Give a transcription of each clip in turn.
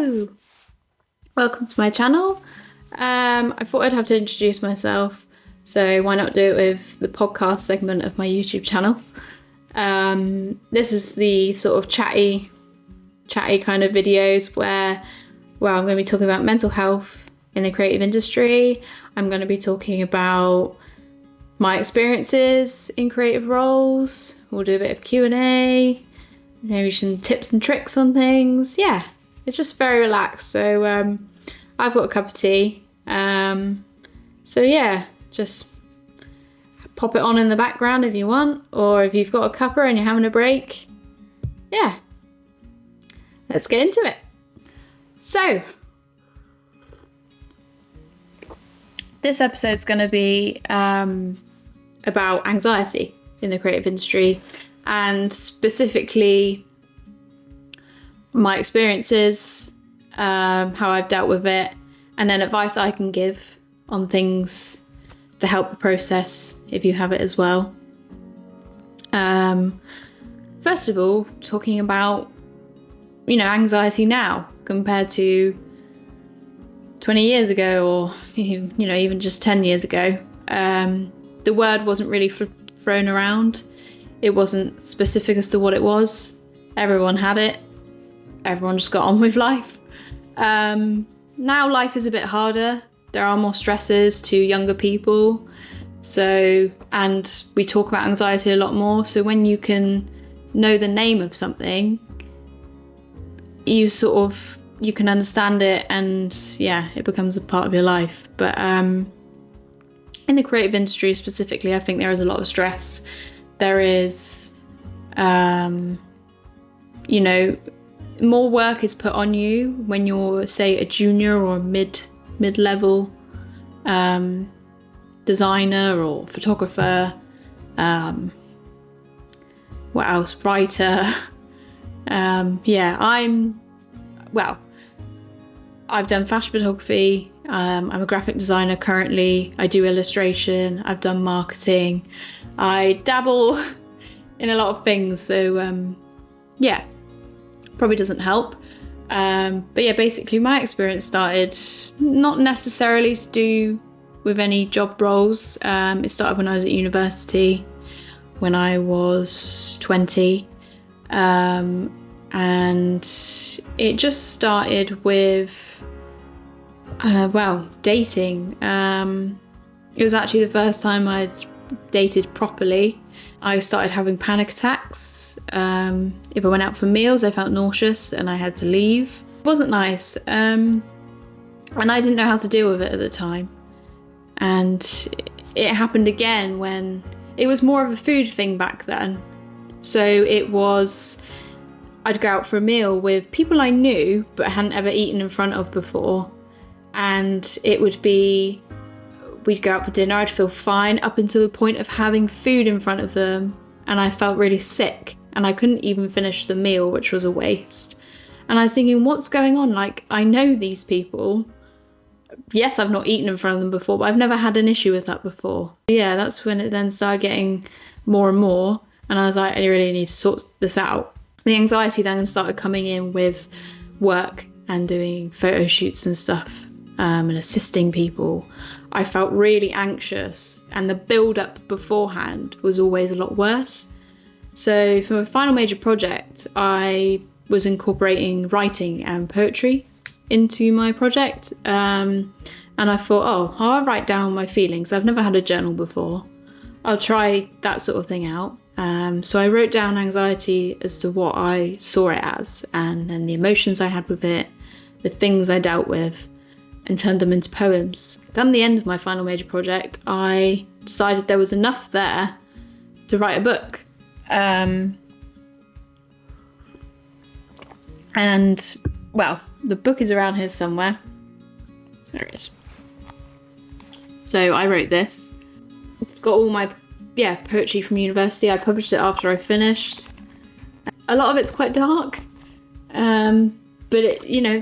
Hello! Welcome to my channel. I thought I'd have to introduce myself, so why not do it with the podcast segment of my YouTube channel. This is the sort of chatty kind of videos where, I'm going to be talking about mental health in the creative industry. I'm going to be talking about my experiences in creative roles. We'll do a bit of Q&A, maybe some tips and tricks on things. Yeah, it's just very relaxed. So I've got a cup of tea. So yeah, just pop it on in the background if you want, or if you've got a cuppa and you're having a break. Yeah, let's get into it. So this episode's going to be about anxiety in the creative industry, and specifically my experiences, how I've dealt with it, and then advice I can give on things to help the process if you have it as well. First of all, talking about, anxiety now compared to 20 years ago, or, even just 10 years ago. The word wasn't really thrown around. It wasn't specific as to what it was. Everyone had it. Everyone just got on with life. Now life is a bit harder. There are more stresses to younger people. And we talk about anxiety a lot more. So when you can know the name of something, you can understand it, and it becomes a part of your life. But in the creative industry specifically, I think there is a lot of stress. There is, more work is put on you when you're, say, a junior or a mid-level designer or photographer. What else? Writer. I've done fashion photography. I'm a graphic designer currently. I do illustration. I've done marketing. I dabble in a lot of things. So, probably doesn't help. Basically my experience started not necessarily to do with any job roles. It started when I was at university, when I was 20. And it just started with, dating. It was actually the first time I'd dated properly. I started having panic attacks. If I went out for meals, I felt nauseous and I had to leave. It wasn't nice. And I didn't know how to deal with it at the time. And it happened again when it was more of a food thing back then. So it was, I'd go out for a meal with people I knew but hadn't ever eaten in front of before. And it would be, we'd go out for dinner, I'd feel fine up until the point of having food in front of them. And I felt really sick and I couldn't even finish the meal, which was a waste. And I was thinking, what's going on? Like, I know these people. Yes, I've not eaten in front of them before, but I've never had an issue with that before. Yeah, that's when it then started getting more and more. And I was like, I really need to sort this out. The anxiety then started coming in with work and doing photo shoots and stuff, and assisting people. I felt really anxious, and the build-up beforehand was always a lot worse. So for my final major project, I was incorporating writing and poetry into my project. And I thought, I'll write down my feelings. I've never had a journal before. I'll try that sort of thing out. So I wrote down anxiety as to what I saw it as, and then the emotions I had with it, the things I dealt with, and turned them into poems. Come the end of my final major project, I decided there was enough there to write a book. The book is around here somewhere. There it is. So I wrote this. It's got all my poetry from university. I published it after I finished. A lot of it's quite dark, but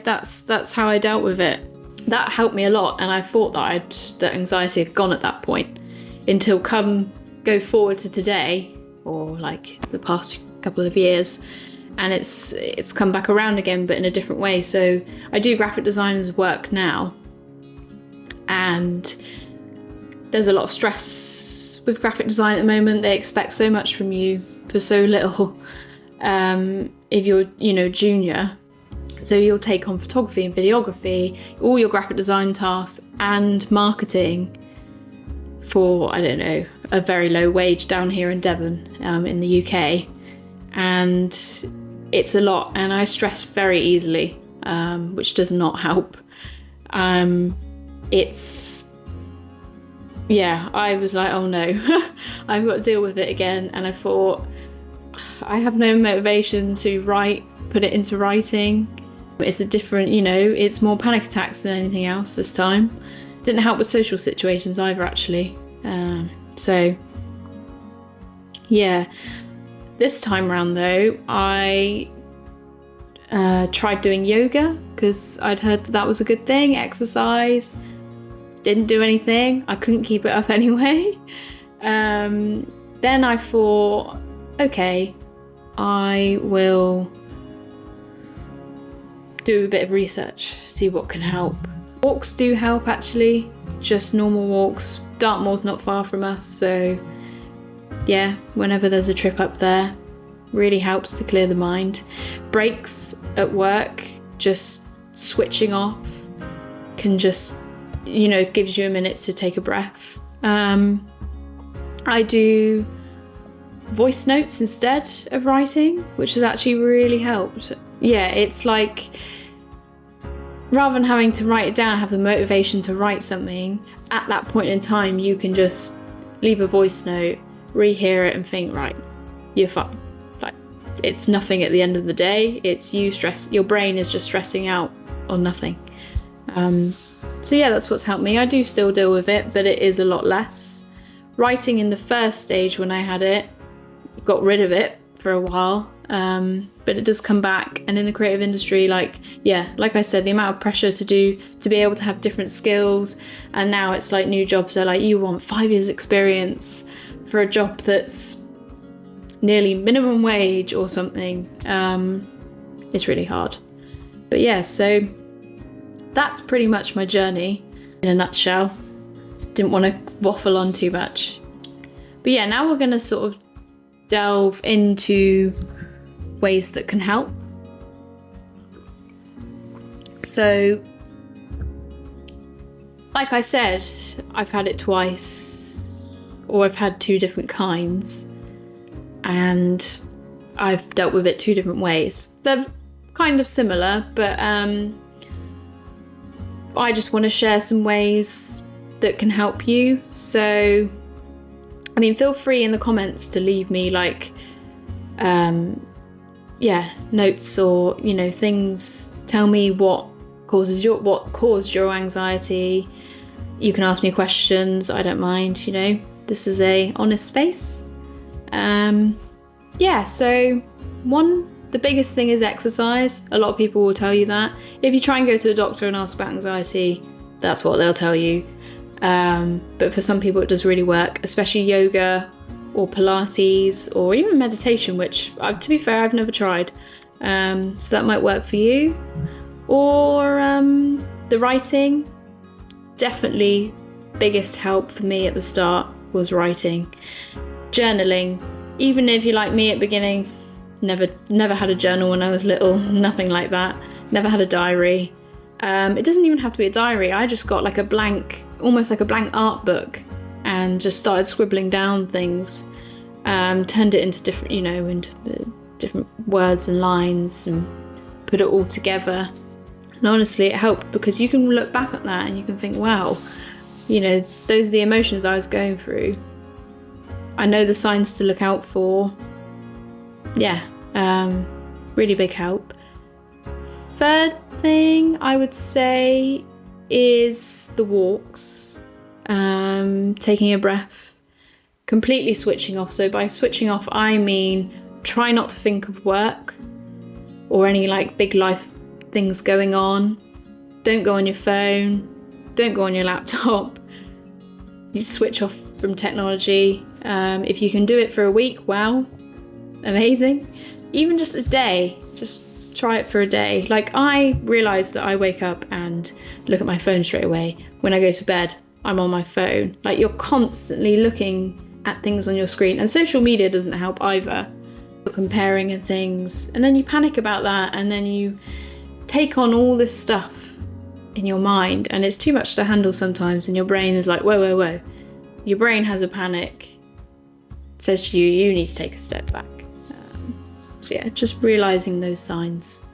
that's how I dealt with it. That helped me a lot, and I thought that anxiety had gone at that point, until go forward to today, or like the past couple of years, and it's come back around again, but in a different way. So I do graphic designers work now, and there's a lot of stress with graphic design at the moment. They expect so much from you for so little. If you're, junior, so you'll take on photography and videography, all your graphic design tasks and marketing for, I don't know, a very low wage down here in Devon, in the UK. And it's a lot, and I stress very easily, which does not help. I was like, oh no, I've got to deal with it again. And I thought, I have no motivation to put it into writing. It's a different, it's more panic attacks than anything else this time. Didn't help with social situations either, actually. This time around though, I tried doing yoga because I'd heard that was a good thing, exercise. Didn't do anything. I couldn't keep it up anyway. Then I thought, okay, I will do a bit of research, see what can help. Walks do help, actually, just normal walks. Dartmoor's not far from us, so yeah, whenever there's a trip up there, really helps to clear the mind. Breaks at work, just switching off, can just, gives you a minute to take a breath. I do voice notes instead of writing, which has actually really helped. Yeah, it's like, rather than having to write it down, have the motivation to write something, at that point in time, you can just leave a voice note, rehear it and think, right, you're fine. Like, it's nothing at the end of the day. It's your brain is just stressing out on nothing. So yeah, that's what's helped me. I do still deal with it, but it is a lot less. Writing in the first stage when I had it, got rid of it for a while, but it does come back. And in the creative industry, like I said, the amount of pressure to be able to have different skills, and now it's like new jobs are like, you want 5 years experience for a job that's nearly minimum wage or something. It's really hard. But yeah, so that's pretty much my journey in a nutshell. Didn't want to waffle on too much. But yeah, now we're going to sort of delve into ways that can help. So, like I said, I've had it twice, or I've had 2 different kinds, and I've dealt with it 2 different ways. They're kind of similar, but I just want to share some ways that can help you. So, I mean, feel free in the comments to leave me notes or, things. Tell me what caused your anxiety. You can ask me questions. I don't mind, this is a honest space. So the biggest thing is exercise. A lot of people will tell you that. If you try and go to a doctor and ask about anxiety, that's what they'll tell you. But for some people it does really work, especially yoga or Pilates or even meditation, which, to be fair, I've never tried. So that might work for you. Or the writing, definitely biggest help for me at the start was writing. Journaling, even if you're like me at beginning, never had a journal when I was little, nothing like that. Never had a diary. It doesn't even have to be a diary. I just got almost like a blank art book, and just started scribbling down things. Turned it into different words and lines, and put it all together. And honestly, it helped because you can look back at that and you can think, wow, those are the emotions I was going through. I know the signs to look out for. Yeah, really big help. Third thing I would say is the walks. Taking a breath, completely switching off. So by switching off, I mean try not to think of work or any big life things going on. Don't go on your phone, don't go on your laptop. You switch off from technology. If you can do it for a week, wow, amazing. even just a day, just try it for a day. Like, I realise that I wake up and look at my phone straight away. When I go to bed, I'm on my phone. Like, you're constantly looking at things on your screen, and social media doesn't help either. You're comparing and things, and then you panic about that, and then you take on all this stuff in your mind, and it's too much to handle sometimes, and your brain is like, whoa. Your brain has a panic, says to you, you need to take a step back. So yeah, just realising those signs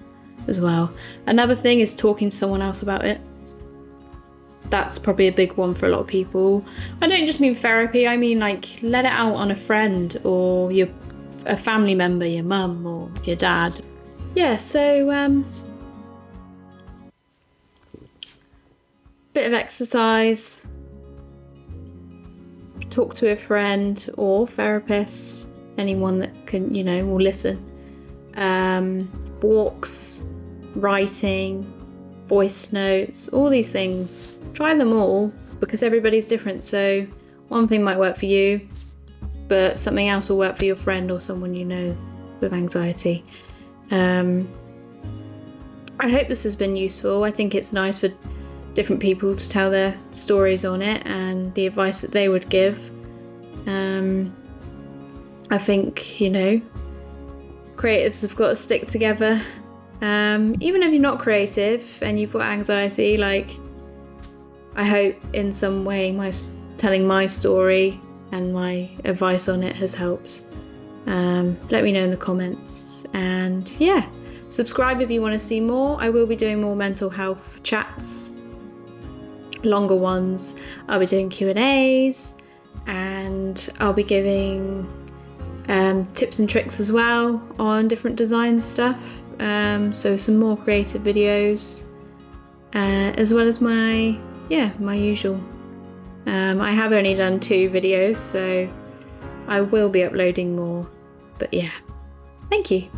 as well. Another thing is talking to someone else about it. That's probably a big one for a lot of people. I don't just mean therapy, I mean like let it out on a friend or a family member, your mum or your dad. Yeah, so bit of exercise, talk to a friend or therapist, anyone that can, will listen. Walks, writing, voice notes, all these things. Try them all because everybody's different. So one thing might work for you, but something else will work for your friend or someone you know with anxiety. I hope this has been useful. I think it's nice for different people to tell their stories on it and the advice that they would give. I think, creatives have got to stick together. Even if you're not creative and you've got anxiety, like, I hope in some way telling my story and my advice on it has helped. Let me know in the comments, and yeah, subscribe if you want to see more. I will be doing more mental health chats, longer ones. I'll be doing Q&As, and I'll be giving tips and tricks as well on different design stuff. So some more creative videos, as well as my usual. I have only done 2 videos, so I will be uploading more. But yeah, thank you.